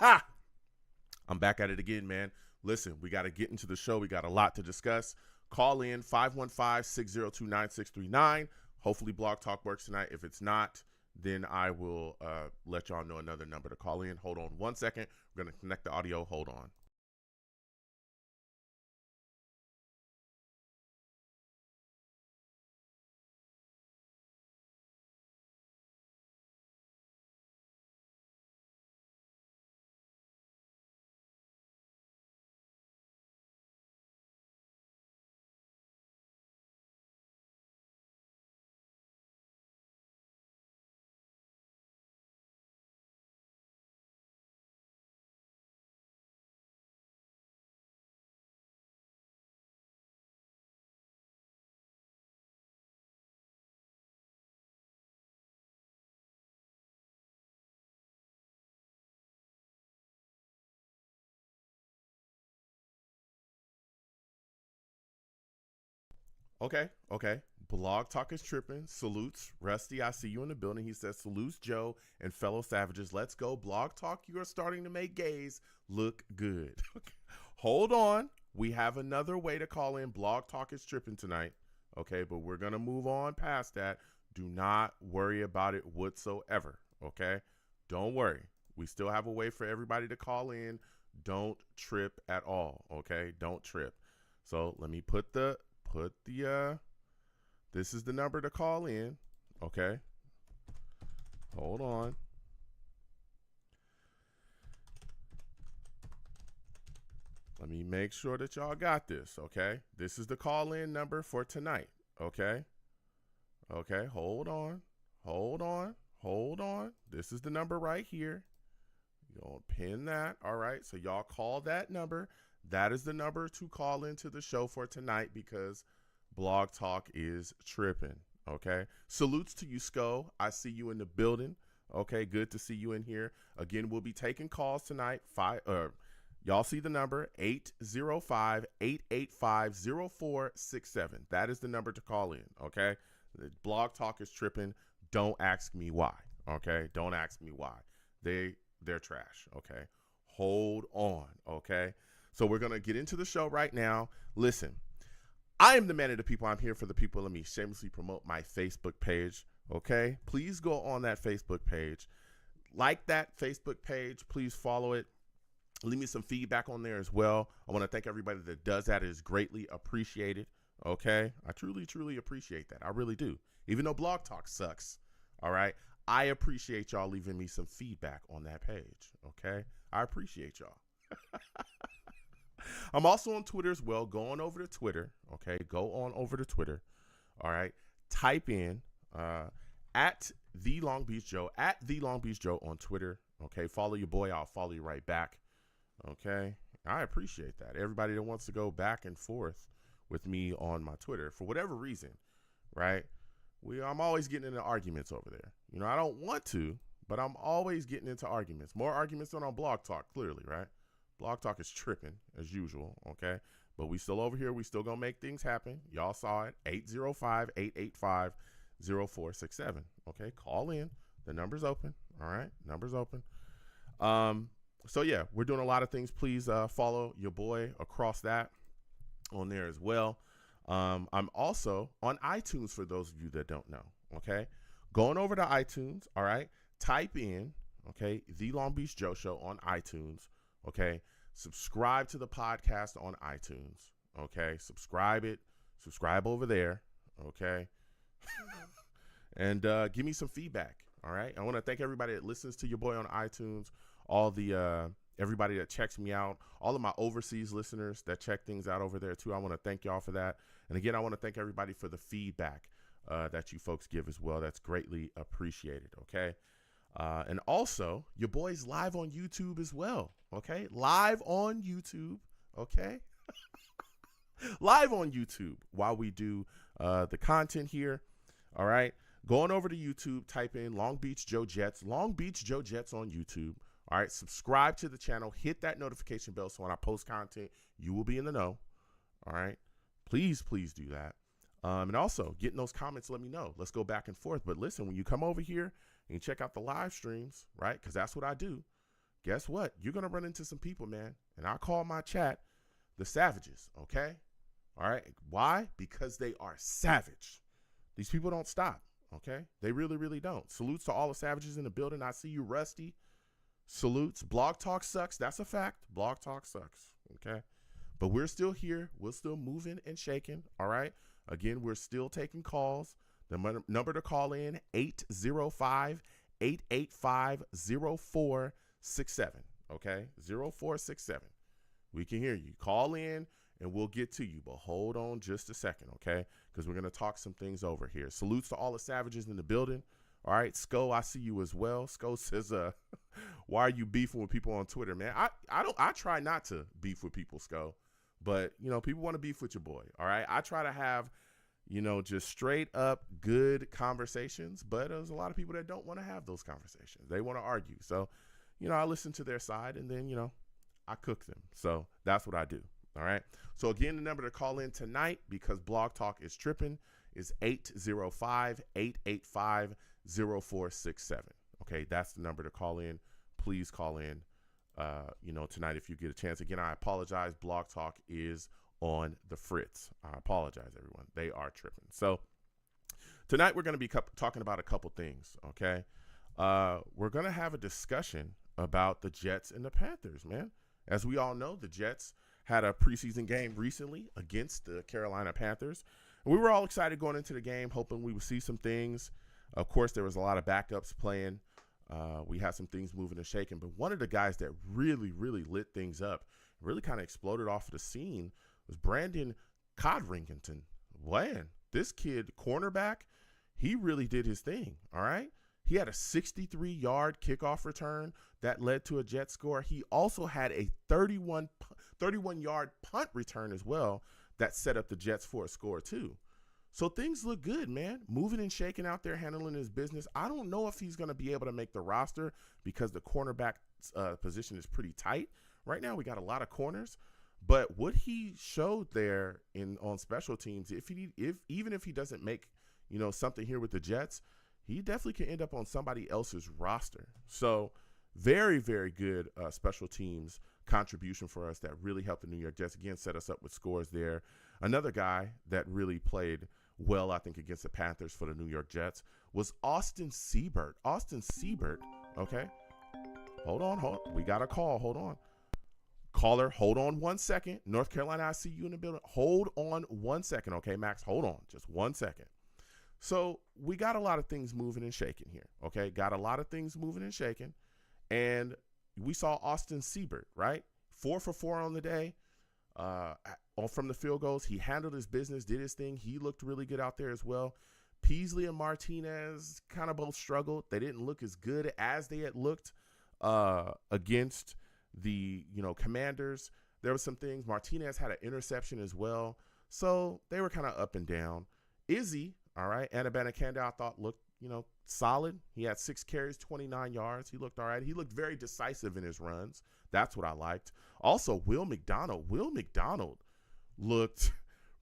I'm back at it again, man. Listen, we got to get into the show. We got a lot to discuss. Call in 515-602-9639. Hopefully Blog Talk works tonight. If it's not, then I will let y'all know another number to call in. Hold on 1 second. We're going to connect the audio. Hold on. Okay. Blog Talk is tripping. Salutes. Rusty, I see you in the building. He says, salutes, Joe and fellow savages. Let's go. Blog Talk, you are starting to make gays look good. Hold on. We have another way to call in. Blog Talk is tripping tonight. Okay, but we're going to move on past that. Do not worry about it whatsoever. Okay? Don't worry. We still have a way for everybody to call in. Don't trip at all. Okay? Don't trip. So let me put the this is the number to call in. Okay, hold on. Let me make sure that y'all got this. Okay, this is the call in number for tonight. Okay, hold on. This is the number right here. You gonna pin that. All right, so y'all call that number. That is the number to call into the show for tonight because Blog Talk is tripping. Okay. Salutes to you, Sco. I see you in the building. Okay. Good to see you in here. Again, we'll be taking calls tonight. Y'all see the number 805-885-0467. That is the number to call in. Okay. The Blog Talk is tripping. Don't ask me why. Okay. Don't ask me why. They're trash. Okay. Hold on. Okay. So we're going to get into the show right now. Listen, I am the man of the people. I'm here for the people. Let me shamelessly promote my Facebook page. Okay. Please go on that Facebook page. Like that Facebook page. Please follow it. Leave me some feedback on there as well. I want to thank everybody that does that. It is greatly appreciated. Okay. I truly, truly appreciate that. I really do. Even though Blog Talk sucks. All right. I appreciate y'all leaving me some feedback on that page. Okay. I appreciate y'all. I'm also on Twitter as well. Go on over to Twitter. Okay. Go on over to Twitter. All right. Type in at the Long Beach Joe, at the Long Beach Joe on Twitter. Okay. Follow your boy. I'll follow you right back. Okay. I appreciate that. Everybody that wants to go back and forth with me on my Twitter for whatever reason. Right. I'm always getting into arguments over there. You know, I don't want to, but I'm always getting into arguments. More arguments than on Blog Talk, clearly, right? Blog Talk is tripping as usual, okay? But we still over here. We still gonna make things happen. Y'all saw it. 805-885-0467. Okay, call in. The number's open. All right, number's open. So yeah, we're doing a lot of things. Please follow your boy across that on there as well. I'm also on iTunes for those of you that don't know. Okay, going over to iTunes. All right, type in the Long Beach Joe Show on iTunes. Okay, subscribe to the podcast on iTunes. Okay, subscribe over there. Okay, and give me some feedback. All right, I want to thank everybody that listens to your boy on iTunes. All the everybody that checks me out, all of my overseas listeners that check things out over there too. I want to thank y'all for that. And again, I want to thank everybody for the feedback that you folks give as well. That's greatly appreciated. Okay. And also your boy's live on YouTube as well. Okay. Live on YouTube. Okay. Live on YouTube while we do the content here. All right. Going over to YouTube, type in Long Beach Joe Jets on YouTube. All right, subscribe to the channel, hit that notification bell so when I post content, you will be in the know. All right, please do that. And also, get in those comments, let me know. Let's go back and forth. But listen, when you come over here and you check out the live streams, right, because that's what I do, guess what? You're going to run into some people, man. And I call my chat the savages, okay? All right. Why? Because they are savage. These people don't stop, okay? They really, really don't. Salutes to all the savages in the building. I see you, Rusty. Salutes. Blog Talk sucks. That's a fact. Blog Talk sucks, okay? But we're still here. We're still moving and shaking, all right? Again, we're still taking calls. The number to call in, 805-885-0467, okay? 0467. We can hear you. Call in, and we'll get to you. But hold on just a second, okay? Because we're going to talk some things over here. Salutes to all the savages in the building. All right, Sko, I see you as well. Sko says, why are you beefing with people on Twitter, man? I try not to beef with people, Sko. But, people want to beef with your boy, all right? I try to have, just straight up good conversations. But there's a lot of people that don't want to have those conversations. They want to argue. So, I listen to their side, and then, I cook them. So that's what I do, all right? So, again, the number to call in tonight, because Blog Talk is tripping, is 805-885-0467. Okay, that's the number to call in. Please call in, tonight if you get a chance. Again, I apologize. Blog Talk is on the fritz. I apologize, everyone. They are tripping. So tonight we're going to be talking about a couple things, okay? We're going to have a discussion about the Jets and the Panthers, man. As we all know, the Jets had a preseason game recently against the Carolina Panthers. And we were all excited going into the game, hoping we would see some things. Of course, there was a lot of backups playing. We had some things moving and shaking. But one of the guys that really, really lit things up, really kind of exploded off of the scene, was Brandon Codrington. Man, this kid, cornerback, he really did his thing, all right? He had a 63-yard kickoff return that led to a Jet score. He also had a 31-yard punt return as well that set up the Jets for a score too. So things look good, man. Moving and shaking out there, handling his business. I don't know if he's going to be able to make the roster because the cornerback position is pretty tight. Right now we got a lot of corners. But what he showed there on special teams, even if he doesn't make, something here with the Jets, he definitely can end up on somebody else's roster. So very, very good special teams contribution for us that really helped the New York Jets. Again, set us up with scores there. Another guy that really played well, I think, against the Panthers for the New York Jets was Austin Seibert. Austin Seibert, okay? Hold on. We got a call. Hold on. Caller, hold on 1 second. North Carolina, I see you in the building. Hold on 1 second, okay, Max? Hold on just 1 second. So we got a lot of things moving and shaking here, okay? Got a lot of things moving and shaking. And we saw Austin Seibert, right? 4 for 4 on the day. From the field goals, he handled his business, did his thing. He looked really good out there as well. Peasley and Martinez kind of both struggled. They didn't look as good as they had looked against the Commanders. There were some things. Martinez had an interception as well. So they were kind of up and down. Izzy, all right, Anabanakanda, I thought looked, solid. He had 6 carries, 29 yards. He looked all right. He looked very decisive in his runs. That's what I liked. Also, Will McDonald. Will McDonald looked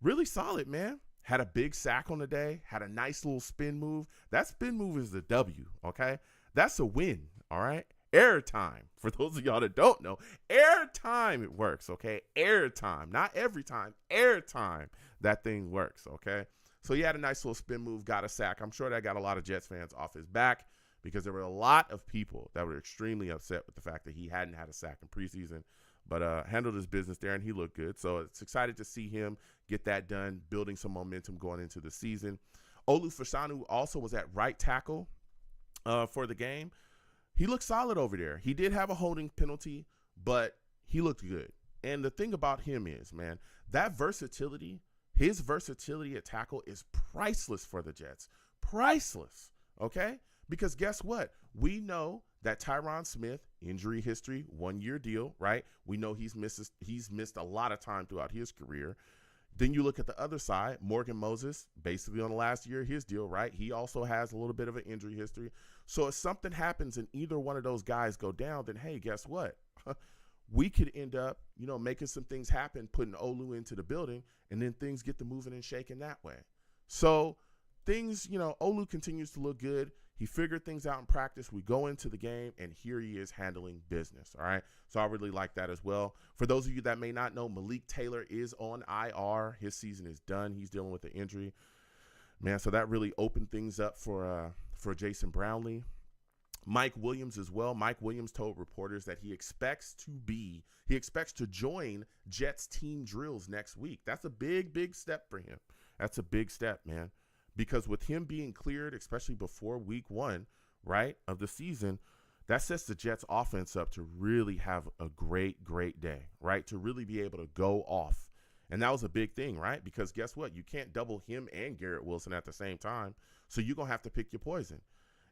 really solid, man. Had a big sack on the day. Had a nice little spin move. That spin move is the W, okay? That's a win, all right? Airtime. For those of y'all that don't know, airtime it works, okay? Airtime. Not every time. Airtime. That thing works, okay? So he had a nice little spin move, got a sack. I'm sure that got a lot of Jets fans off his back because there were a lot of people that were extremely upset with the fact that he hadn't had a sack in preseason, but handled his business there, and he looked good. So it's excited to see him get that done, building some momentum going into the season. Olu Fashanu also was at right tackle for the game. He looked solid over there. He did have a holding penalty, but he looked good. And the thing about him is, man, that versatility, his versatility at tackle is priceless for the Jets. Priceless, okay? Because guess what? We know that Tyron Smith, injury history, 1-year deal, right? We know he's missed a lot of time throughout his career. Then you look at the other side, Morgan Moses, basically on the last year of his deal, right? He also has a little bit of an injury history. So if something happens and either one of those guys go down, then hey, guess what? We could end up, making some things happen, putting Olu into the building, and then things get to moving and shaking that way. So things, Olu continues to look good. He figured things out in practice. We go into the game, and here he is handling business, all right? So I really like that as well. For those of you that may not know, Malik Taylor is on IR. His season is done. He's dealing with an injury. Man, so that really opened things up for Jason Brownlee. Mike Williams as well. Mike Williams told reporters that he expects to join Jets team drills next week. That's a big, big step for him. That's a big step, man. Because with him being cleared, especially before week 1, right, of the season, that sets the Jets offense up to really have a great, great day, right? To really be able to go off. And that was a big thing, right? Because guess what? You can't double him and Garrett Wilson at the same time. So you're going to have to pick your poison.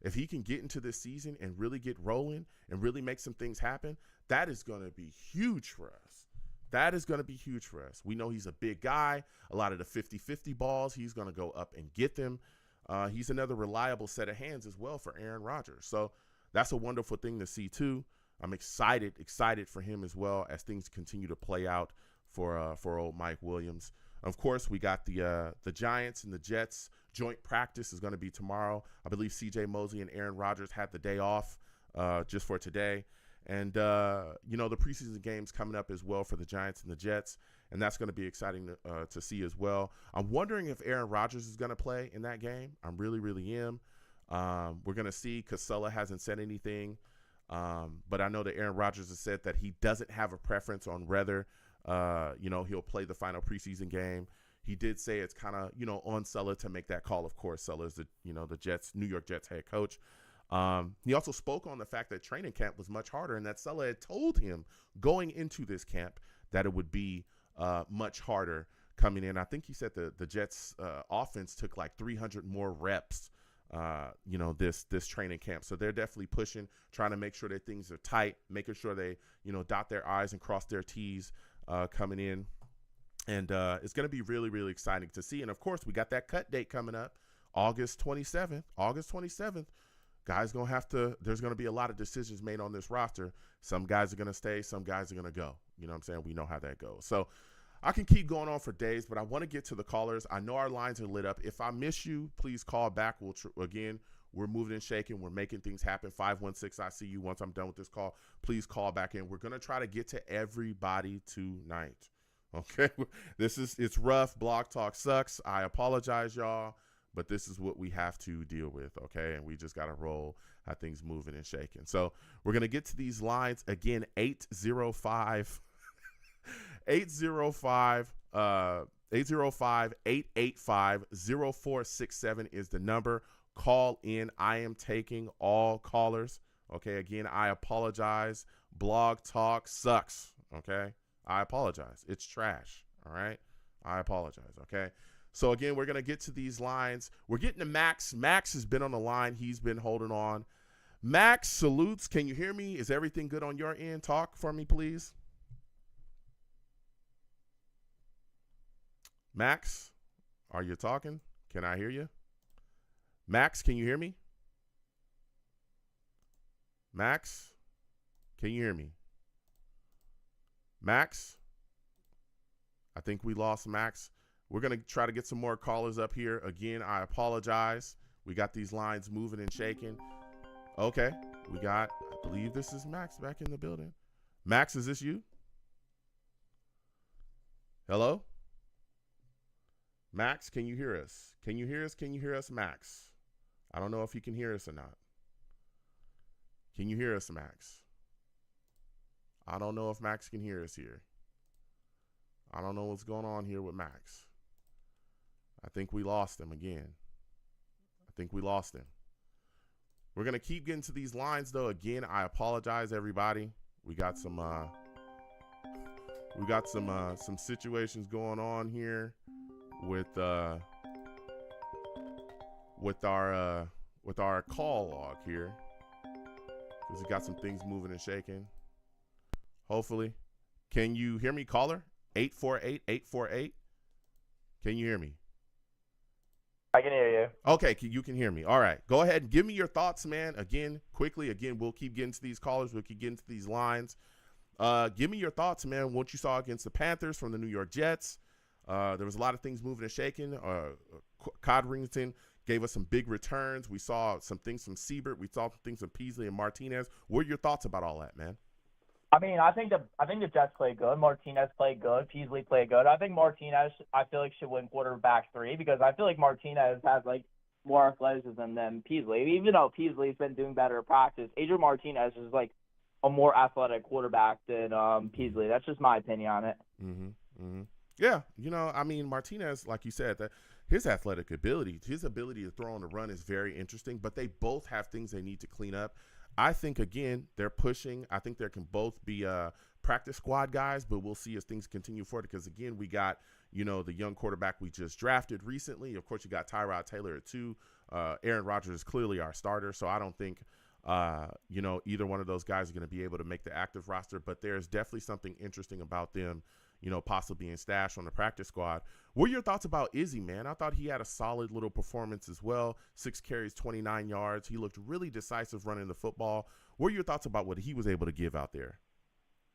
If he can get into this season and really get rolling and really make some things happen, that is going to be huge for us. That is going to be huge for us. We know he's a big guy. A lot of the 50-50 balls, he's going to go up and get them. He's another reliable set of hands as well for Aaron Rodgers. So that's a wonderful thing to see too. I'm excited for him as well as things continue to play out for old Mike Williams. Of course, we got the Giants and the Jets joint practice is going to be tomorrow. I believe C.J. Mosley and Aaron Rodgers had the day off just for today. And, the preseason game's coming up as well for the Giants and the Jets, and that's going to be exciting to see as well. I'm wondering if Aaron Rodgers is going to play in that game. I really, really am. We're going to see. Casella hasn't said anything, but I know that Aaron Rodgers has said that he doesn't have a preference on whether, he'll play the final preseason game. He did say it's kind of, on Sulla to make that call. Of course, Sulla is the New York Jets head coach. He also spoke on the fact that training camp was much harder and that Sulla had told him going into this camp that it would be much harder coming in. I think he said the Jets offense took like 300 more reps, this training camp. So they're definitely pushing, trying to make sure that things are tight, making sure they, dot their I's and cross their T's coming in. And it's going to be really, really exciting to see. And, of course, we got that cut date coming up, August 27th. Guys going to have to – there's going to be a lot of decisions made on this roster. Some guys are going to stay. Some guys are going to go. You know what I'm saying? We know how that goes. So I can keep going on for days, but I want to get to the callers. I know our lines are lit up. If I miss you, please call back. Again, we're moving and shaking. We're making things happen. 516, I see you. Once I'm done with this call, please call back in. We're going to try to get to everybody tonight. Okay, it's rough. Blog Talk sucks. I apologize, y'all, but this is what we have to deal with, okay? And we just got to roll how things moving and shaking. So we're going to get to these lines again. 805 885-0467 is the number. Call in. I am taking all callers, okay? Again, I apologize. Blog Talk sucks, okay? I apologize. It's trash, all right? I apologize, okay? So, again, we're going to get to these lines. We're getting to Max. Max has been on the line. He's been holding on. Max, salutes. Can you hear me? Is everything good on your end? Talk for me, please. Max, are you talking? Can I hear you? Max, can you hear me? Max, can you hear me? Max, I think we lost Max. We're going to try to get some more callers up here. Again, I apologize. We got these lines moving and shaking. Okay, I believe this is Max back in the building. Max, is this you? Hello? Max, can you hear us? Can you hear us? Can you hear us, Max? I don't know if you can hear us or not. Can you hear us, Max? I don't know if Max can hear us here. I don't know what's going on here with Max. I think we lost him again. We're going to keep getting to these lines, though. Again, I apologize, everybody. We got some situations going on here with our call log here, because we got some things moving and shaking. Hopefully. Can you hear me, caller? 848-848. Can you hear me? I can hear you. Okay, you can hear me. All right. Go ahead and give me your thoughts, man. Again, quickly. Again, we'll keep getting to these callers. We'll keep getting to these lines. Give me your thoughts, man, what you saw against the Panthers from the New York Jets. There was a lot of things moving and shaking. Codrington gave us some big returns. We saw some things from Siebert. We saw some things from Peasley and Martinez. What are your thoughts about all that, man? I mean, I think the Jets played good. Martinez played good. Peasley played good. I think Martinez, I feel like, should win quarterback 3 because I feel like Martinez has like more athleticism than Peasley. Even though Peasley's been doing better at practice, Adrian Martinez is like a more athletic quarterback than Peasley. That's just my opinion on it. Yeah, I mean, Martinez, like you said, that his athletic ability, his ability to throw on the run is very interesting, but they both have things they need to clean up. I think, again, they're pushing. I think there can both be practice squad guys, but we'll see as things continue forward because, again, we got, the young quarterback we just drafted recently. Of course, you got Tyrod Taylor at 2. Aaron Rodgers is clearly our starter, so I don't think, either one of those guys are going to be able to make the active roster, but there's definitely something interesting about them, possibly being stashed on the practice squad. What are your thoughts about Izzy, man? I thought he had a solid little performance as well. 6 carries, 29 yards. He looked really decisive running the football. What are your thoughts about what he was able to give out there?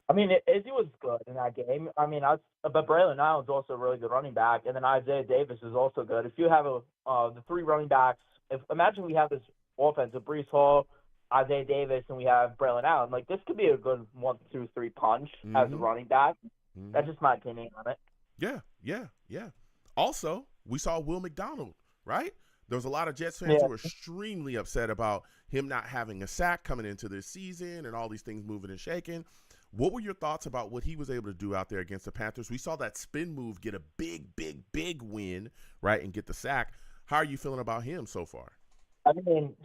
I mean, Izzy was good in that game. I mean, but Braylon Allen's also a really good running back, and then Isaiah Davis is also good. If you have the 3 running backs, imagine we have this offense of Breece Hall, Isaiah Davis, and we have Braylon Allen. Like, this could be a good 1, 2, 3 punch as a running back. That's just my opinion on it. Yeah. Also, we saw Will McDonald, right? There was a lot of Jets fans who were extremely upset about him not having a sack coming into this season and all these things moving and shaking. What were your thoughts about what he was able to do out there against the Panthers? We saw that spin move get a big win, right, and get the sack. How are you feeling about him so far? I mean,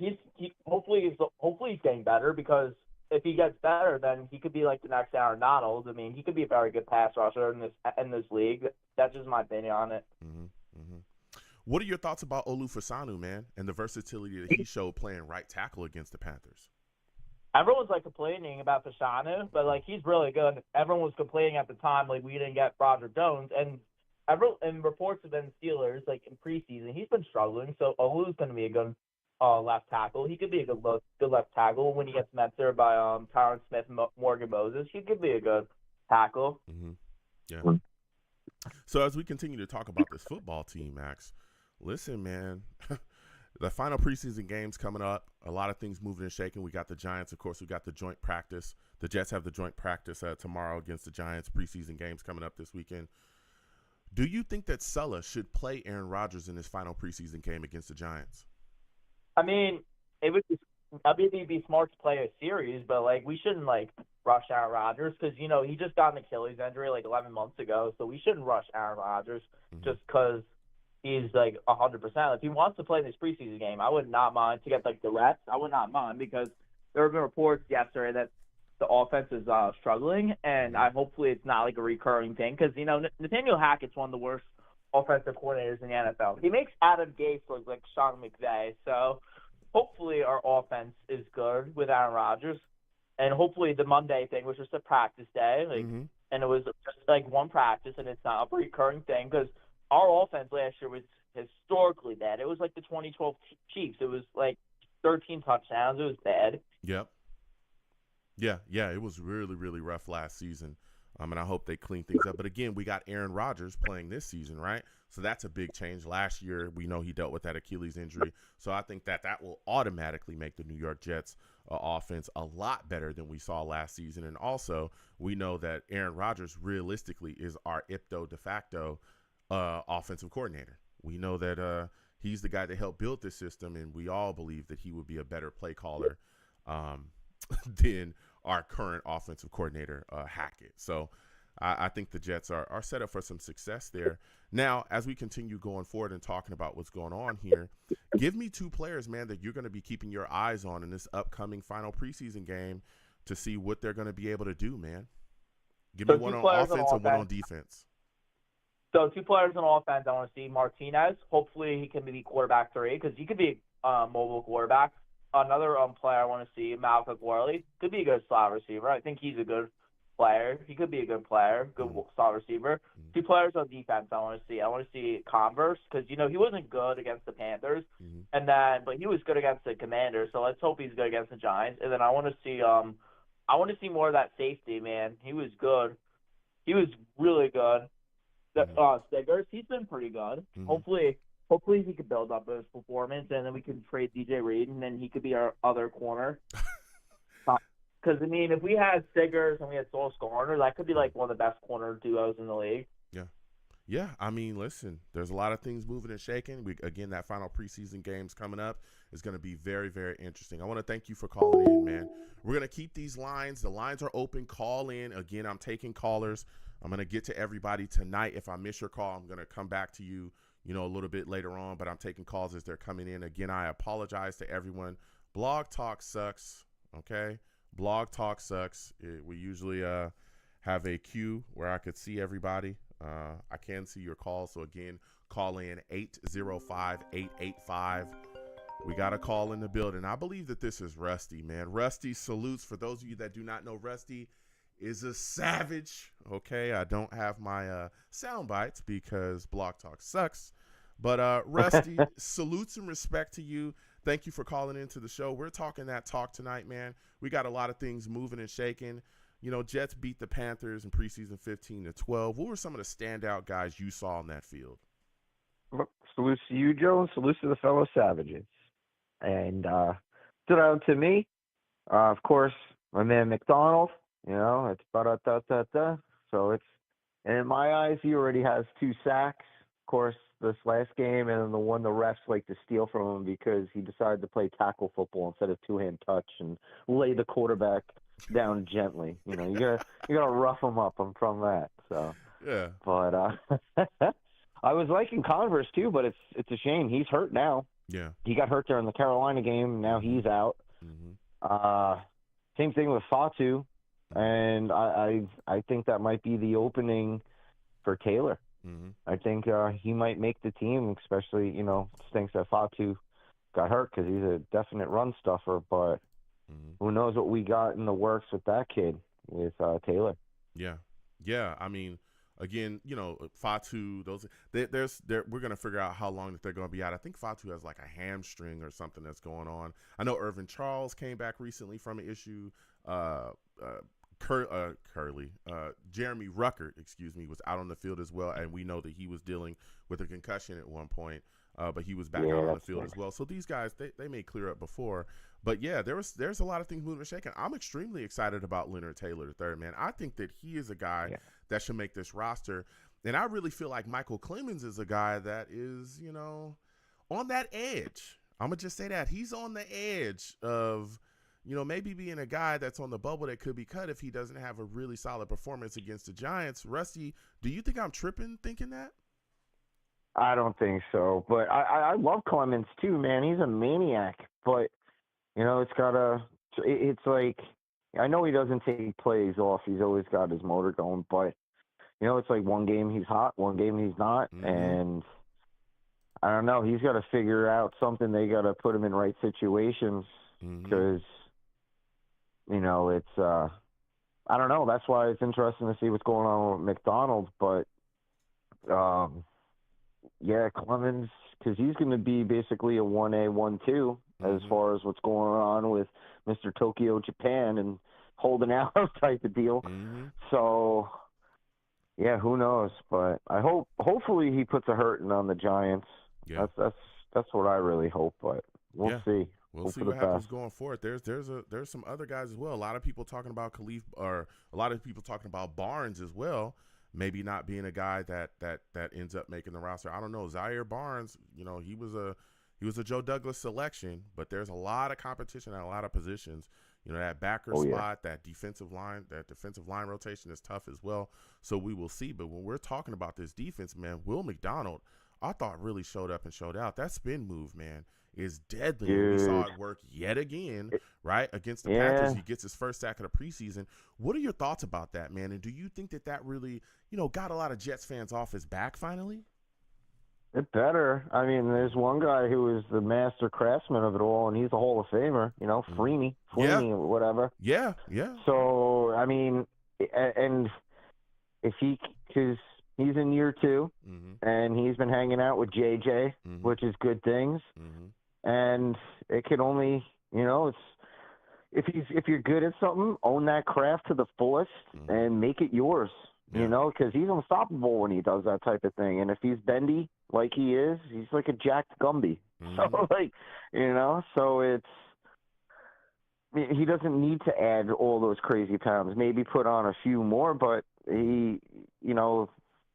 hopefully he's getting better because if he gets better, then he could be like the next Aaron Donald. I mean, he could be a very good pass rusher in this league. That's just my opinion on it. What are your thoughts about Olufasanu, man, and the versatility that he showed playing right tackle against the Panthers? Everyone's like complaining about Fasanu, but like he's really good. Everyone was complaining at the time like we didn't get Roger Jones, and reports have been Steelers like in preseason he's been struggling. So Olu's going to be a good left tackle. He could be a good left tackle when he gets mentored by Tyron Smith and Morgan Moses. He could be a good tackle. Yeah. So as we continue to talk about this football team, Max, listen, man, the final preseason games coming up. A lot of things moving and shaking. We got the Giants, of course. We got the joint practice. The Jets have the joint practice tomorrow against the Giants. Preseason games coming up this weekend. Do you think that Sulla should play Aaron Rodgers in his final preseason game against the Giants? I mean, it would be smart to play a series, but like we shouldn't like rush Aaron Rodgers because he just got an Achilles injury like 11 months ago, so we shouldn't rush Aaron Rodgers just because he's like 100%. If he wants to play this preseason game, I would not mind to get like the reps. I would not mind because there have been reports yesterday that the offense is struggling, and hopefully it's not like a recurring thing because Nathaniel Hackett's one of the worst offensive coordinators in the NFL. He makes Adam Gase look like Sean McVay, so hopefully our offense is good with Aaron Rodgers, and hopefully the Monday thing was just a practice day, and it was just like one practice, and it's not a recurring thing because our offense last year was historically bad. It was like the 2012 Chiefs. It was like 13 touchdowns. It was bad. Yep. Yeah, it was really, really rough last season. And I hope they clean things up. But again, we got Aaron Rodgers playing this season, right? So that's a big change. Last year, we know he dealt with that Achilles injury. So I think that will automatically make the New York Jets offense a lot better than we saw last season. And also, we know that Aaron Rodgers realistically is our ipso de facto offensive coordinator. We know that he's the guy that helped build this system, and we all believe that he would be a better play caller than our current offensive coordinator, Hackett. So I think the Jets are set up for some success there. Now, as we continue going forward and talking about what's going on here, give me 2 players, man, that you're going to be keeping your eyes on in this upcoming final preseason game to see what they're going to be able to do, man. Give me one on offense and one on defense. So 2 players on offense I want to see. Martinez, hopefully he can be quarterback 3 because he could be a mobile quarterback. Another player I want to see, Malcolm Worley, could be a good slot receiver. I think he's a good player. He could be a good player, good slot receiver. 2 players on defense I want to see. I want to see Converse because, he wasn't good against the Panthers, but he was good against the Commanders, so let's hope he's good against the Giants. And then I want to see more of that safety, man. He was good. He was really good. Stiggers, he's been pretty good. Hopefully hopefully he could build up his performance, and then we can trade DJ Reed, and then he could be our other corner. Because, I mean, if we had Siggers and we had Sauce Gardner, that could be like one of the best corner duos in the league. Yeah. Yeah, I mean, listen, there's a lot of things moving and shaking. Again, that final preseason game's coming up is going to be very, very interesting. I want to thank you for calling in, man. We're going to keep these lines. The lines are open. Call in. Again, I'm taking callers. I'm going to get to everybody tonight. If I miss your call, I'm going to come back to you, a little bit later on, but I'm taking calls as they're coming in. Again, I apologize to everyone. Blog Talk sucks, okay? Blog Talk sucks. We usually have a queue where I could see everybody. I can see your call. So again, call in 805-885. We got a call in the building. I believe that this is Rusty, man. Rusty salutes. For those of you that do not know, Rusty is a savage. Okay. I don't have my sound bites because Blog Talk sucks, but Rusty, salutes and respect to you. Thank you for calling into the show. We're talking that talk tonight, man. We got a lot of things moving and shaking. Jets beat the Panthers in preseason 15-12. What were some of the standout guys you saw on that field? Well, salutes to you, Joe, and salutes to the fellow Savages. And stood out to me, of course, my man McDonald. It's ba-da-da-da-da. So it's, and in my eyes, he already has 2 sacks. Of course, this last game, and then the one the refs like to steal from him because he decided to play tackle football instead of 2-hand touch and lay the quarterback down gently. You gotta rough them up. I'm from that. So yeah. But I was liking Converse too, but it's a shame he's hurt now. Yeah. He got hurt during the Carolina game. Now he's out. Mm-hmm. Same thing with Fatu, and I think that might be the opening for Taylor. Mm-hmm. I think he might make the team, especially stinks that Fatu got hurt because he's a definite run stuffer, but. Mm-hmm. Who knows what we got in the works with that kid, with Taylor? Yeah. I mean, again, Fatu. We're gonna figure out how long that they're gonna be out. I think Fatu has like a hamstring or something that's going on. I know Irvin Charles came back recently from an issue. Jeremy Ruckert, was out on the field as well, and we know that he was dealing with a concussion at one point. But he was back out on the field as well. So these guys, they may clear up before. But, yeah, there's a lot of things moving and shaking. I'm extremely excited about Leonard Taylor III, man. I think that he is a guy that should make this roster. And I really feel like Michael Clemens is a guy that is, on that edge. I'm going to just say that. He's on the edge of, maybe being a guy that's on the bubble that could be cut if he doesn't have a really solid performance against the Giants. Rusty, do you think I'm tripping thinking that? I don't think so, but I love Clemens too, man. He's a maniac, but it's like, I know he doesn't take plays off. He's always got his motor going, but it's like one game he's hot, one game he's not, mm-hmm. and I don't know. He's got to figure out something. They got to put him in right situations because it's I don't know. That's why it's interesting to see what's going on with McDonald, but yeah, Clemens, because he's going to be basically a 1A, 1-2 as far as what's going on with Mr. Tokyo Japan and holding out type of deal. Mm-hmm. So, yeah, who knows? But hopefully he puts a hurting on the Giants. Yeah. That's what I really hope, but we'll see. We'll see what happens going forward. There's some other guys as well. A lot of people talking about Khalif, or a lot of people talking about Barnes as well. Maybe not being a guy that ends up making the roster. I don't know. Zaire Barnes, he was a Joe Douglas selection, but there's a lot of competition at a lot of positions. That backer spot, that defensive line rotation is tough as well. So we will see. But when we're talking about this defense, man, Will McDonald, I thought really showed up and showed out. That spin move, man, is deadly. We saw it work yet again, right, against the Panthers. He gets his first sack of the preseason. What are your thoughts about that, man? And do you think that really, got a lot of Jets fans off his back finally? It better. I mean, there's one guy who is the master craftsman of it all, and he's a Hall of Famer, Freeney or whatever. Yeah. So, I mean, and if because he's in year 2, and he's been hanging out with JJ, which is good things. And it can only, it's if you're good at something, own that craft to the fullest and make it yours. Because he's unstoppable when he does that type of thing. And if he's bendy, like he is, he's like a jacked Gumby. So like, so he doesn't need to add all those crazy pounds. Maybe put on a few more, but he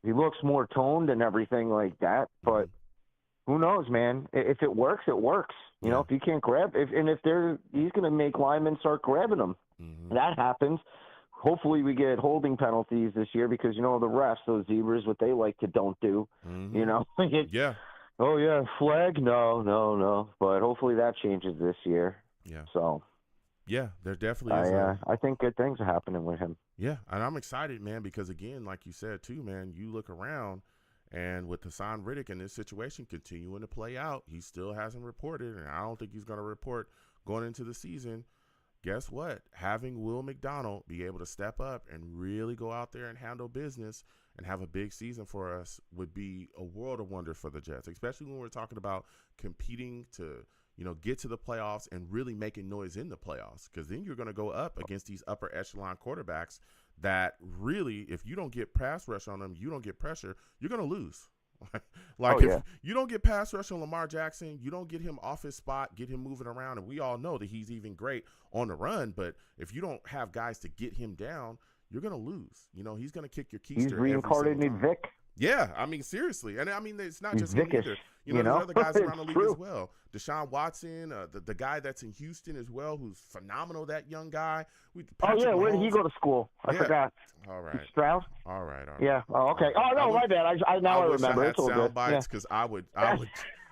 looks more toned and everything like that. But who knows, man? If it works, it works. You know, if you can't grab, he's going to make linemen start grabbing him. That happens. Hopefully we get holding penalties this year because, the refs, those zebras, what they like to don't do, Yeah. Oh, yeah, flag? No. But hopefully that changes this year. Yeah. So. Yeah, there definitely is. I think good things are happening with him. Yeah, and I'm excited, man, because, again, like you said, too, man, you look around, and with Hassan Riddick in this situation continuing to play out, he still hasn't reported, and I don't think he's going to report going into the season. Guess what? Having Will McDonald be able to step up and really go out there and handle business and have a big season for us would be a world of wonder for the Jets, especially when we're talking about competing to, get to the playoffs and really making noise in the playoffs, because then you're going to go up against these upper echelon quarterbacks that really, if you don't get pass rush on them, you don't get pressure, you're going to lose. If you don't get pass rush on Lamar Jackson, you don't get him off his spot, get him moving around, and we all know that he's even great on the run, but if you don't have guys to get him down, you're going to lose. He's going to kick your keister. He's reincarnated Vic. Yeah, I mean, seriously. And I mean, it's not just Vickish, him either. There's other guys around the league true. as well. Deshaun Watson, the guy that's in Houston as well, who's phenomenal, that young guy. Where did he go to school? I forgot. All right. Strauss? All right. Yeah. Oh, okay. Oh, no, my bad. I remember. It's all good. Sound bites because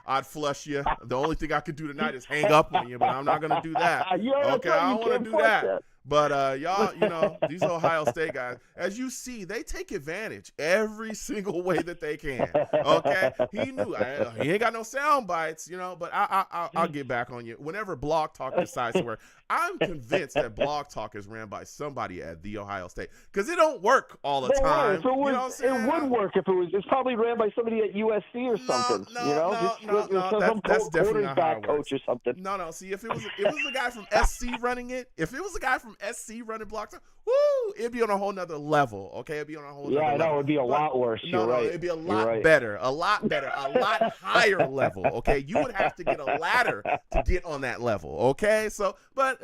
I'd flush you. The only thing I could do tonight is hang up on you, but I'm not going to do that. Okay, I don't want to do that. But y'all, these Ohio State guys, as you see, they take advantage every single way that they can. Okay, he knew he ain't got no sound bites, but I'll get back on you whenever Blog Talk decides to work. I'm convinced that Blog Talk is ran by somebody at The Ohio State because it don't work all the time. It would work if it was. It's probably ran by somebody at USC or something. No, that's definitely not how it works. Coach or something. No. See, if it was a guy from SC running it, if it was a guy from SC running Blog Talk, woo, it'd be on a whole nother level. Okay, it'd be on a whole. Yeah, level. It would be a lot worse. No, it'd be a lot better, a lot higher level. Okay, you would have to get a ladder to get on that level. Okay, so, but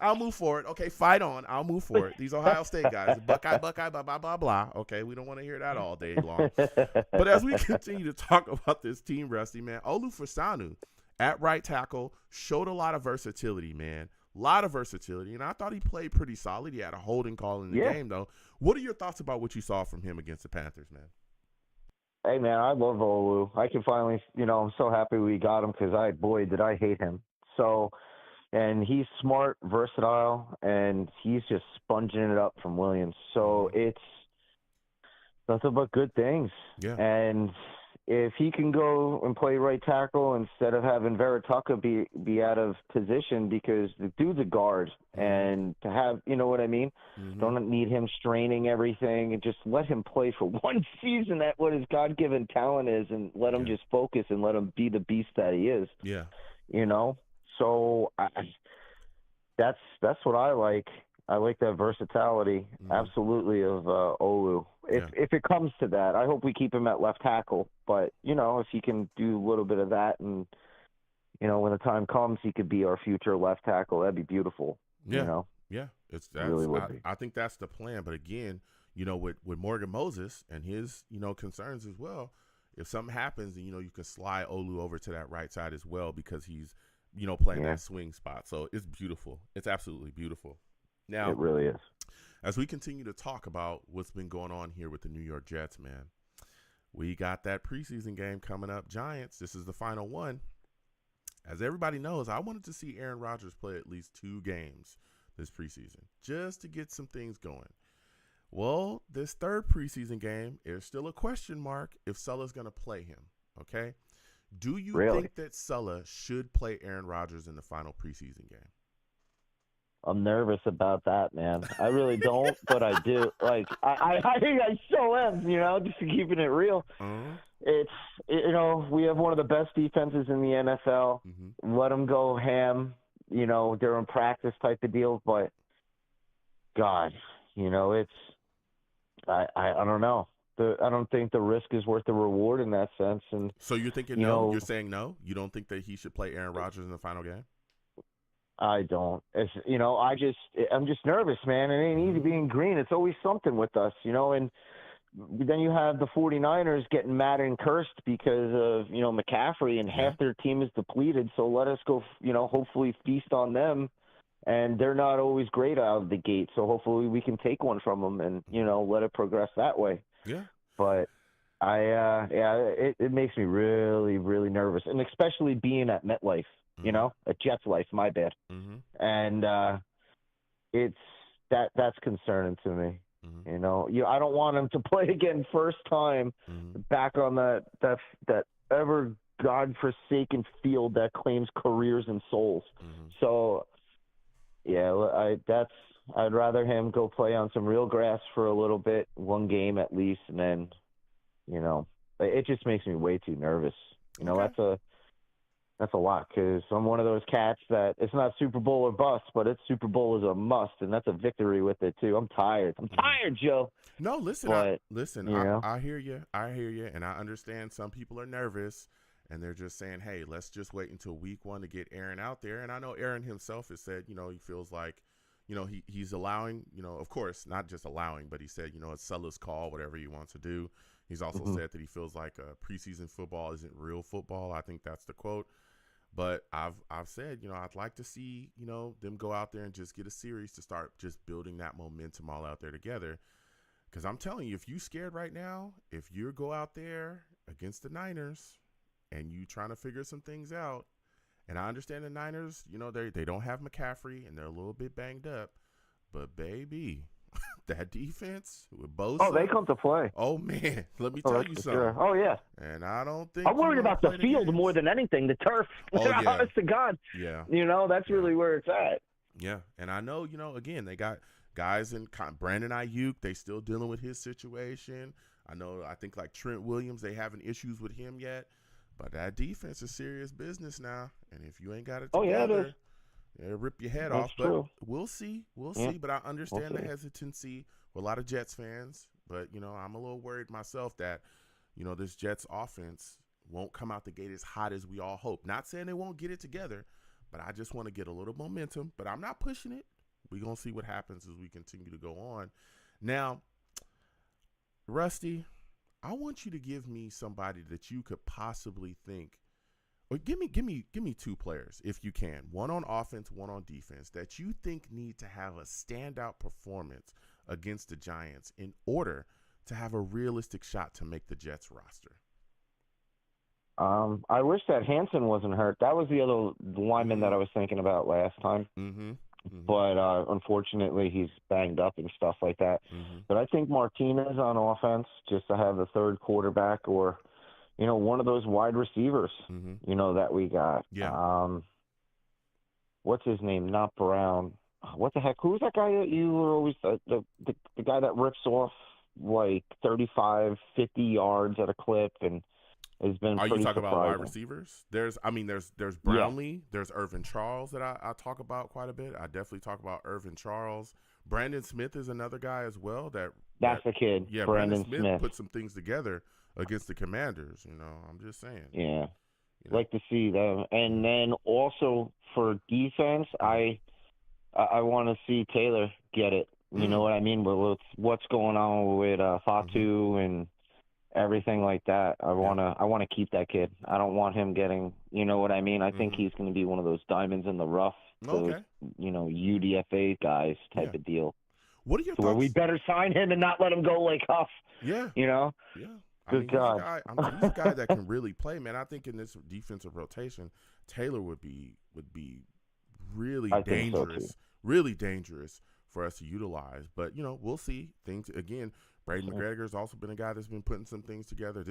I'll move forward. Okay, fight on. I'll move forward. These Ohio State guys, Buckeye, blah, blah, blah, blah. Okay, we don't want to hear that all day long. But as we continue to talk about this team, Rusty, man, Olu Fasanu at right tackle showed a lot of versatility, man. A lot of versatility, and I thought he played pretty solid. He had a holding call in the game, though. What are your thoughts about what you saw from him against the Panthers, man? Hey, man, I love Olu. I can finally, I'm so happy we got him because did I hate him. So, and he's smart, versatile, and he's just sponging it up from Williams. So it's nothing but good things. Yeah. And if he can go and play right tackle instead of having Veritaka be out of position because the dude's a guard, and to have, you know what I mean? Don't need him straining everything, and just let him play for one season at what his God-given talent is, and let him just focus and let him be the beast that he is. Yeah. So that's what I like. I like that versatility, absolutely, of Olu. If it comes to that, I hope we keep him at left tackle. But, if he can do a little bit of that and, when the time comes, he could be our future left tackle. That'd be beautiful. Yeah. I think that's the plan. But again, with Morgan Moses and his, concerns as well, if something happens, then, you can slide Olu over to that right side as well because he's, playing that swing spot. So it's beautiful. It's absolutely beautiful. Now, it really is. As we continue to talk about what's been going on here with the New York Jets, man, we got that preseason game coming up. Giants, this is the final one. As everybody knows, I wanted to see Aaron Rodgers play at least 2 games this preseason just to get some things going. Well, this third preseason game is still a question mark if Sulla's going to play him, okay? Do you think that Sulla should play Aaron Rodgers in the final preseason game? I'm nervous about that, man. I really don't, but I do. Like, I so am, just keeping it real. It's, we have one of the best defenses in the NFL. Let them go ham, they're in practice type of deal. But, God, it's, I don't know. I don't think the risk is worth the reward in that sense. And So you're thinking you no? know, You're saying no? You don't think that he should play Aaron Rodgers in the final game? I don't. It's, I'm just nervous, man. It ain't easy being green. It's always something with us, and then you have the 49ers getting mad and cursed because of, McCaffrey, and half their team is depleted. So let us go, hopefully feast on them. And they're not always great out of the gate. So hopefully we can take one from them and, let it progress that way. Yeah. But it makes me really, really nervous. And especially being at MetLife, at Jets Life, my bad. Mm-hmm. And that's concerning to me. Mm-hmm. I don't want him to play again first time back on that ever godforsaken field that claims careers and souls. Mm-hmm. So, yeah, I'd rather him go play on some real grass for a little bit, one game at least, and then, it just makes me way too nervous. Okay. That's a lot, because I'm one of those cats that it's not Super Bowl or bust, but it's Super Bowl is a must, and that's a victory with it too. I'm tired, Joe. No, listen, But, I hear you. I hear you, and I understand some people are nervous, and they're just saying, hey, let's just wait until week 1 to get Aaron out there. And I know Aaron himself has said, he feels like, he's allowing, of course, not just allowing, but he said, it's seller's call, whatever he wants to do. He's also said that he feels like preseason football isn't real football. I think that's the quote. But I've said, I'd like to see, them go out there and just get a series to start just building that momentum all out there together. Because I'm telling you, if you scared right now, if you go out there against the Niners and you trying to figure some things out, and I understand the Niners, they don't have McCaffrey and they're a little bit banged up, but baby, that defense with Bosa. Oh, they come to play. Oh, man, let me tell you something. Sure. Oh, yeah. And I don't think I'm worried about the field more than anything, the turf. Oh, yeah. Honest to God. Yeah. That's really where it's at. Yeah, and I know, again, they got guys in Brandon Ayuk. They still dealing with his situation. I think like Trent Williams, they having issues with him yet. But that defense is serious business now. And if you ain't got it together, it'll rip your head off. True. But we'll see. We'll see. But I understand the hesitancy with a lot of Jets fans. But, I'm a little worried myself that, this Jets offense won't come out the gate as hot as we all hope. Not saying they won't get it together, but I just want to get a little momentum. But I'm not pushing it. We're going to see what happens as we continue to go on. Now, Rusty, I want you to give me somebody that you could possibly think, or give me 2 players if you can, one on offense, one on defense, that you think need to have a standout performance against the Giants in order to have a realistic shot to make the Jets roster. I wish that Hansen wasn't hurt. That was the other lineman that I was thinking about last time. Mm-hmm. Mm-hmm. But unfortunately, he's banged up and stuff like that. Mm-hmm. But I think Martinez on offense, just to have the third quarterback, or one of those wide receivers, that we got. Yeah. What's his name? Not Brown. What the heck? Who's that guy that you were always the guy that rips off like 35, 50 yards at a clip and has been. Are you talking about wide surprising. receivers? There's Brownlee. There's Irvin Charles that I talk about quite a bit. I definitely talk about Irvin Charles. Brandon Smith is another guy as well. That's the kid. Yeah, Brandon Smith put some things together against the Commanders. I'm just saying. Yeah, like to see them. And then also for defense, I want to see Taylor get it. You know what I mean? With what's going on with Fatu and everything like that. I want to keep that kid. I don't want him getting, you know what I mean? I think he's going to be one of those diamonds in the rough, those, UDFA guys type of deal. What are your thoughts? Where we better sign him and not let him go like Huff. Yeah. Yeah. He's a guy that can really play, man. I think in this defensive rotation, Taylor would be really dangerous, really dangerous for us to utilize. But, we'll see. Things, again, Braden McGregor's also been a guy that's been putting some things together.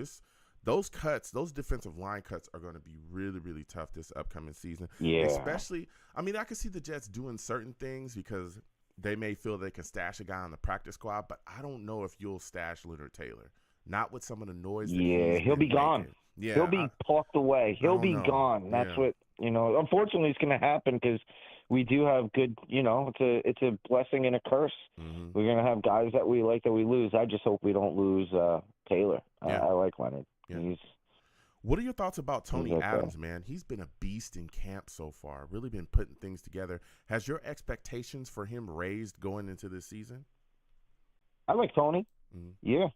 Those defensive line cuts are going to be really, really tough this upcoming season. Yeah. Especially, I could see the Jets doing certain things because they may feel they can stash a guy on the practice squad, but I don't know if you'll stash Leonard Taylor. Not with some of the noise. He'll be gone. Yeah, he'll be talked away. He'll be gone. That's what unfortunately it's going to happen because we do have good. It's a blessing and a curse. We're going to have guys that we like that we lose. I just hope we don't lose Taylor. Yeah. I like Leonard. Yeah. What are your thoughts about Tony okay. Adams, man? He's been a beast in camp so far, really been putting things together. Has your expectations for him raised going into this season? I like Tony. Mm-hmm. Yeah,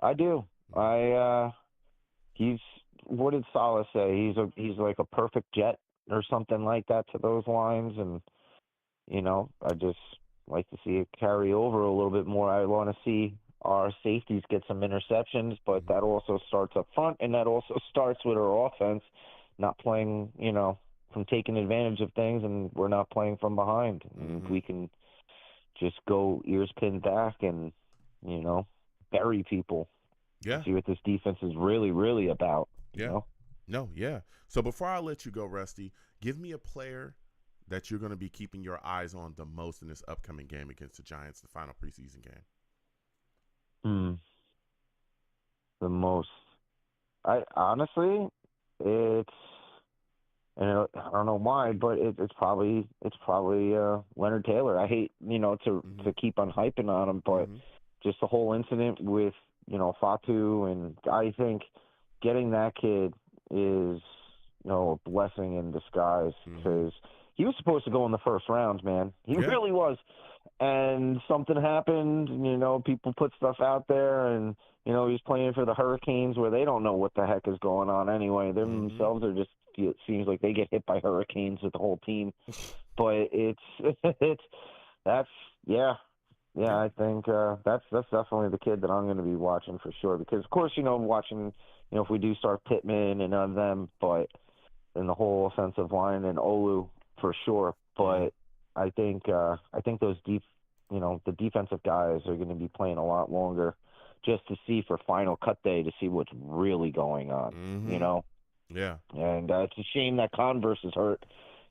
I do. Mm-hmm. He's, what did Salah say? He's like a perfect Jet or something like that to those lines, and I just like to see it carry over a little bit more. I want to see our safeties get some interceptions, but that also starts up front, and that also starts with our offense not playing, from taking advantage of things, and we're not playing from behind. And we can just go ears pinned back and, bury people. Yeah. See what this defense is really, really about. Yeah. You know? No, yeah. So before I let you go, Rusty, give me a player that you're going to be keeping your eyes on the most in this upcoming game against the Giants, the final preseason game. The most. I honestly, it's, I don't know why, but it's probably Leonard Taylor. I hate to keep on hyping on him, but just the whole incident with Fatu, and I think getting that kid is a blessing in disguise, because he was supposed to go in the first round, man. He really was. And something happened, people put stuff out there, and, he's playing for the Hurricanes, where they don't know what the heck is going on anyway. They themselves are just, it seems like they get hit by hurricanes with the whole team. But I think that's definitely the kid that I'm going to be watching for sure. Because, of course, watching, if we do start Pittman and on them, but in the whole offensive line, and Olu for sure. But I think those the defensive guys are going to be playing a lot longer, just to see for final cut day, to see what's really going on. Yeah. And it's a shame that Converse is hurt,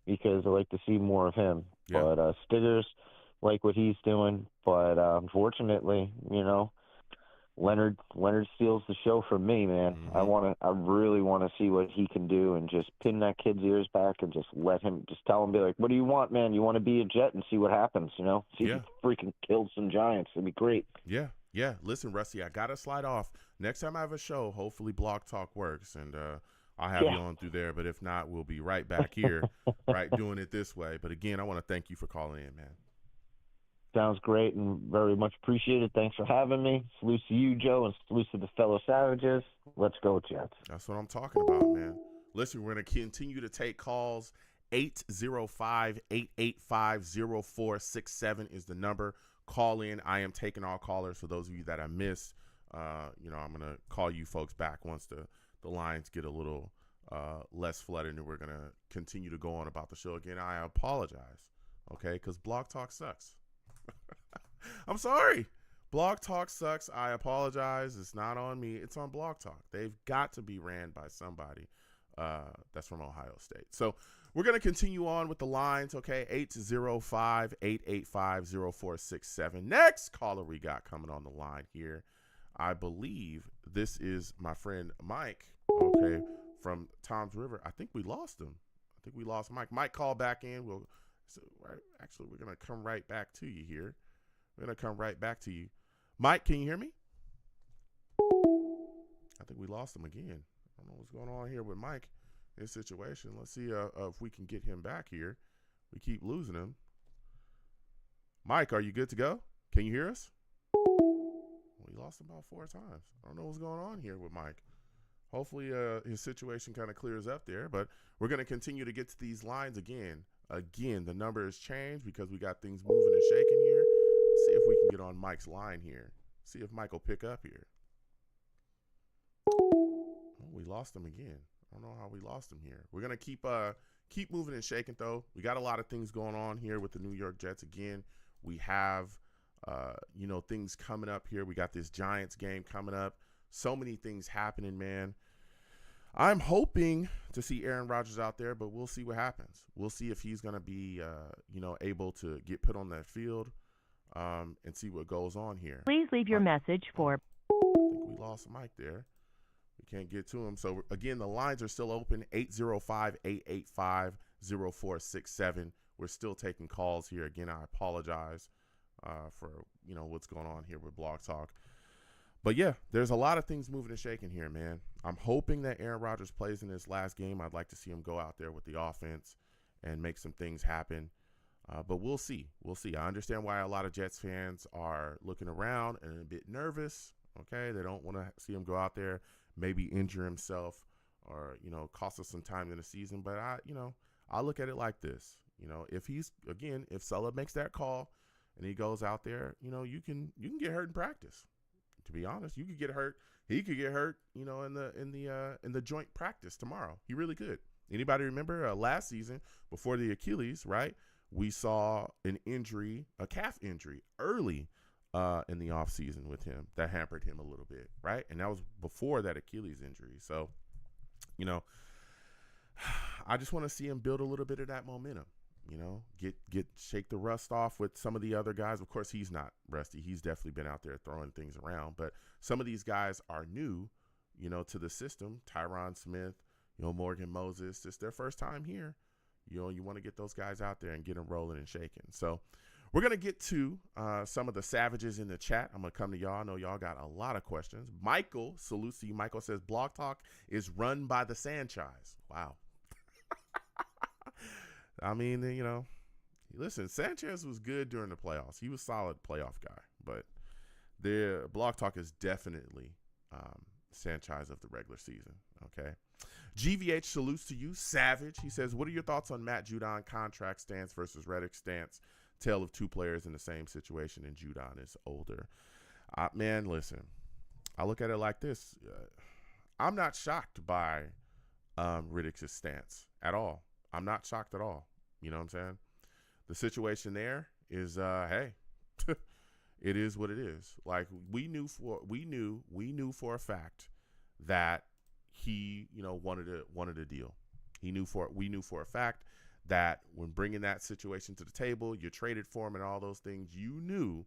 because I like to see more of him. Yeah. But Stiggers, like what he's doing, but unfortunately, Leonard steals the show from me, man. I really want to see what he can do, and just pin that kid's ears back, and just tell him, be like, what do you want, man? You want to be a Jet, and see what happens, see if he freaking kills some Giants. It'd be great. Yeah. Yeah. Listen, Rusty, I got to slide off. Next time I have a show, hopefully Blog Talk works, and I'll have you on through there. But if not, we'll be right back here, right, doing it this way. But again, I want to thank you for calling in, man. Sounds great, and very much appreciated. Thanks for having me. Salute to you, Joe, and salute to the fellow Savages. Let's go, Jets. That's what I'm talking about, man. Listen, we're going to continue to take calls. 805-885-0467 is the number. Call in. I am taking all callers. For those of you that I missed, I'm going to call you folks back once the lines get a little less flooded, and we're going to continue to go on about the show again. I apologize, okay, because Blog Talk sucks. I'm sorry. Blog Talk sucks. I apologize. It's not on me. It's on Blog Talk. They've got to be ran by somebody that's from Ohio State. So we're going to continue on with the lines, okay? 805-885-0467. Next caller we got coming on the line here, I believe this is my friend Mike, okay, from Tom's River. I think we lost him. I think we lost Mike. Mike, call back in. We're going to come right back to you here. We're going to come right back to you. Mike, can you hear me? I think we lost him again. I don't know what's going on here with Mike in this situation. Let's see if we can get him back here. We keep losing him. Mike, are you good to go? Can you hear us? We lost him about 4 times. I don't know what's going on here with Mike. Hopefully his situation kind of clears up there, but we're going to continue to get to these lines again. Again, the number has changed because we got things moving and shaking here. Let's see if we can get on Mike's line here. See if Mike will pick up here. Oh, we lost him again. I don't know how we lost him here. We're going to keep moving and shaking, though. We got a lot of things going on here with the New York Jets. Again, we have, things coming up here. We got this Giants game coming up. So many things happening, man. I'm hoping to see Aaron Rodgers out there, but we'll see what happens. We'll see if he's going to be, able to get put on that field and see what goes on here. Please leave your message for... I think we lost Mike there. We can't get to him. So, again, the lines are still open, 805-885-0467. We're still taking calls here. Again, I apologize for, what's going on here with Blog Talk. But yeah, there's a lot of things moving and shaking here, man. I'm hoping that Aaron Rodgers plays in his last game. I'd like to see him go out there with the offense and make some things happen. But we'll see. We'll see. I understand why a lot of Jets fans are looking around and a bit nervous. Okay, they don't want to see him go out there, maybe injure himself or, cost us some time in the season. But I look at it like this. If Sulla makes that call and he goes out there, you can get hurt in practice. To be honest, you could get hurt. He could get hurt, in the joint practice tomorrow. He really could. Anybody remember last season before the Achilles, right? We saw an injury, a calf injury early in the offseason with him that hampered him a little bit, right? And that was before that Achilles injury. So, I just want to see him build a little bit of that momentum. Shake the rust off with some of the other guys. Of course, he's not rusty. He's definitely been out there throwing things around. But some of these guys are new, to the system. Tyron Smith, Morgan Moses. It's their first time here. You want to get those guys out there and get them rolling and shaking. So we're going to get to some of the savages in the chat. I'm going to come to y'all. I know y'all got a lot of questions. Michael, salute to you. Michael says, Blog Talk is run by the Sanchez. Wow. I mean, listen, Sanchez was good during the playoffs. He was a solid playoff guy. But the Blog Talk is definitely Sanchez of the regular season, okay? GVH salutes to you, Savage. He says, what are your thoughts on Matt Judon contract stance versus Reddick stance? Tale of two players in the same situation, and Judon is older. Man, listen, I look at it like this. I'm not shocked by Riddick's stance at all. I'm not shocked at all. You know what I'm saying? The situation there is, hey, it is what it is. Like we knew for a fact that he, wanted a deal. We knew for a fact that when bringing that situation to the table, you traded for him and all those things, you knew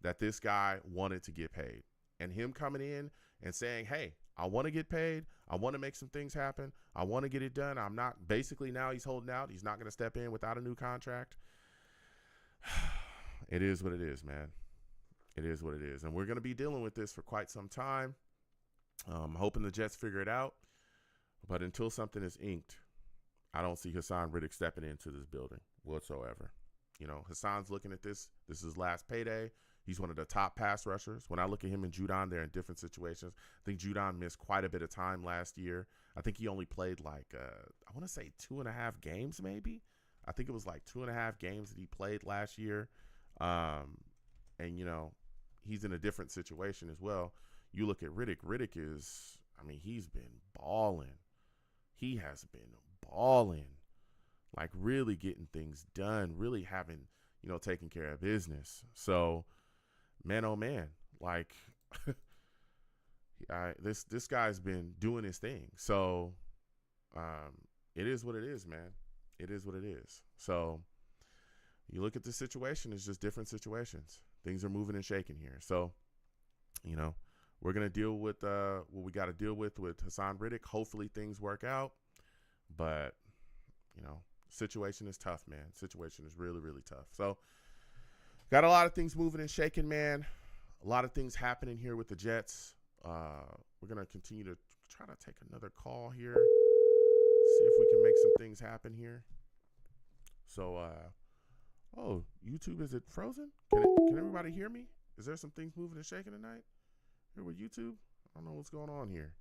that this guy wanted to get paid. And him coming in and saying, hey, I want to get paid. I want to make some things happen. I want to get it done. I'm not – basically now he's holding out. He's not going to step in without a new contract. It is what it is, man. It is what it is. And we're going to be dealing with this for quite some time. I'm hoping the Jets figure it out. But until something is inked, I don't see Hassan Riddick stepping into this building whatsoever. Hassan's looking at this. This is his last payday. He's one of the top pass rushers. When I look at him and Judon, they're in different situations. I think Judon missed quite a bit of time last year. I think he only played I want to say 2.5 games maybe. I think it was 2.5 games that he played last year. And, he's in a different situation as well. You look at Riddick. Riddick is, he's been balling. He has been balling. Really getting things done, really having, taking care of business. So, man, oh man, this guy's been doing his thing. So, it is what it is, man. It is what it is. So, you look at the situation, it's just different situations. Things are moving and shaking here. So, we're going to deal with what we got to deal with Hassan Riddick. Hopefully things work out. But, situation is tough, man. Situation is really, really tough. So, got a lot of things moving and shaking, man. A lot of things happening here with the Jets. We're going to continue to try to take another call here. See if we can make some things happen here. So, YouTube, is it frozen? Can everybody hear me? Is there some things moving and shaking tonight here with YouTube? I don't know what's going on here.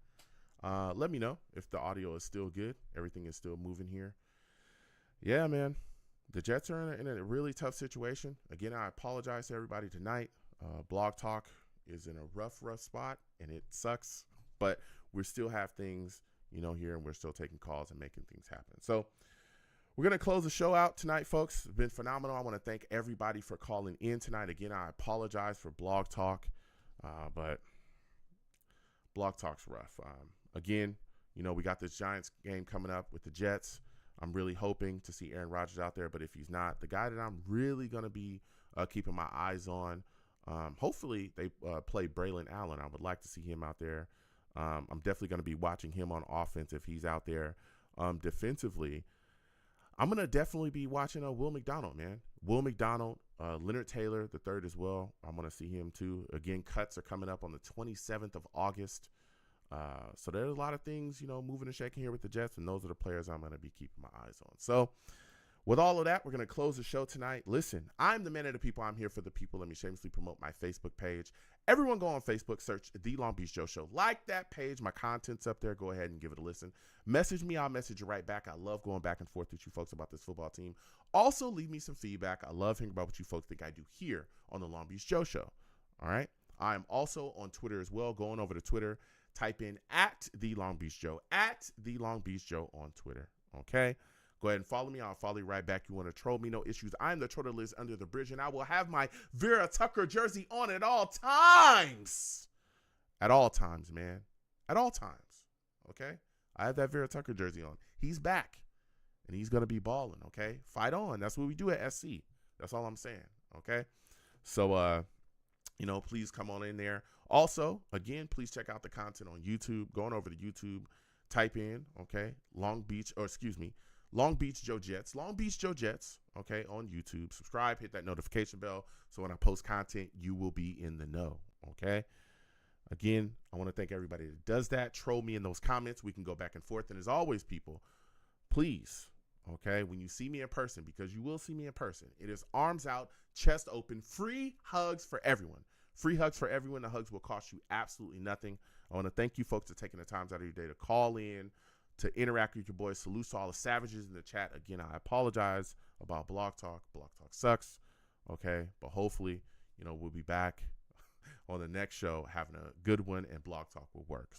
Let me know if the audio is still good. Everything is still moving here. Yeah, man. The Jets are in a really tough situation. Again, I apologize to everybody tonight. Blog Talk is in a rough spot, and it sucks. But we still have things, here, and we're still taking calls and making things happen. So we're going to close the show out tonight, folks. It's been phenomenal. I want to thank everybody for calling in tonight. Again, I apologize for Blog Talk, but Blog Talk's rough. Again, we got this Giants game coming up with the Jets. I'm really hoping to see Aaron Rodgers out there, but if he's not, the guy that I'm really going to be keeping my eyes on, hopefully they play Braylon Allen. I would like to see him out there. I'm definitely going to be watching him on offense if he's out there. Defensively, I'm going to definitely be watching Will McDonald, man. Will McDonald, Leonard Taylor, the third as well. I'm going to see him too. Again, cuts are coming up on the 27th of August. So there's a lot of things, moving and shaking here with the Jets, and those are the players I'm going to be keeping my eyes on. So with all of that, we're going to close the show tonight. Listen, I'm the man of the people. I'm here for the people. Let me shamelessly promote my Facebook page. Everyone go on Facebook, search The Long Beach Joe Show. Like that page. My content's up there. Go ahead and give it a listen. Message me. I'll message you right back. I love going back and forth with you folks about this football team. Also, leave me some feedback. I love hearing about what you folks think I do here on The Long Beach Joe Show. All right. I'm also on Twitter as well. Going over to Twitter, type in @The Long Beach Joe, @The Long Beach Joe on Twitter. Okay. Go ahead and follow me. I'll follow you right back. You want to troll me? No issues. I'm the troller Liz under the bridge, and I will have my Vera Tucker jersey on at all times. At all times, man. At all times. Okay? I have that Vera Tucker jersey on. He's back, and he's going to be balling, okay? Fight on. That's what we do at SC. That's all I'm saying, okay? So, please come on in there. Also, again, please check out the content on YouTube. Going over to YouTube, type in, okay, Long Beach Joe Jets, Long Beach Joe Jets, okay, on YouTube. Subscribe, hit that notification bell, so when I post content, you will be in the know, okay? Again, I want to thank everybody that does that. Troll me in those comments. We can go back and forth. And as always, people, please, okay, when you see me in person, because you will see me in person, it is arms out, chest open, free hugs for everyone. Free hugs for everyone. The hugs will cost you absolutely nothing. I want to thank you folks for taking the time out of your day to call in, to interact with your boys. Salute to all the savages in the chat. Again, I apologize about Blog Talk. Blog Talk sucks, okay? But hopefully, we'll be back on the next show having a good one, and Blog Talk will work.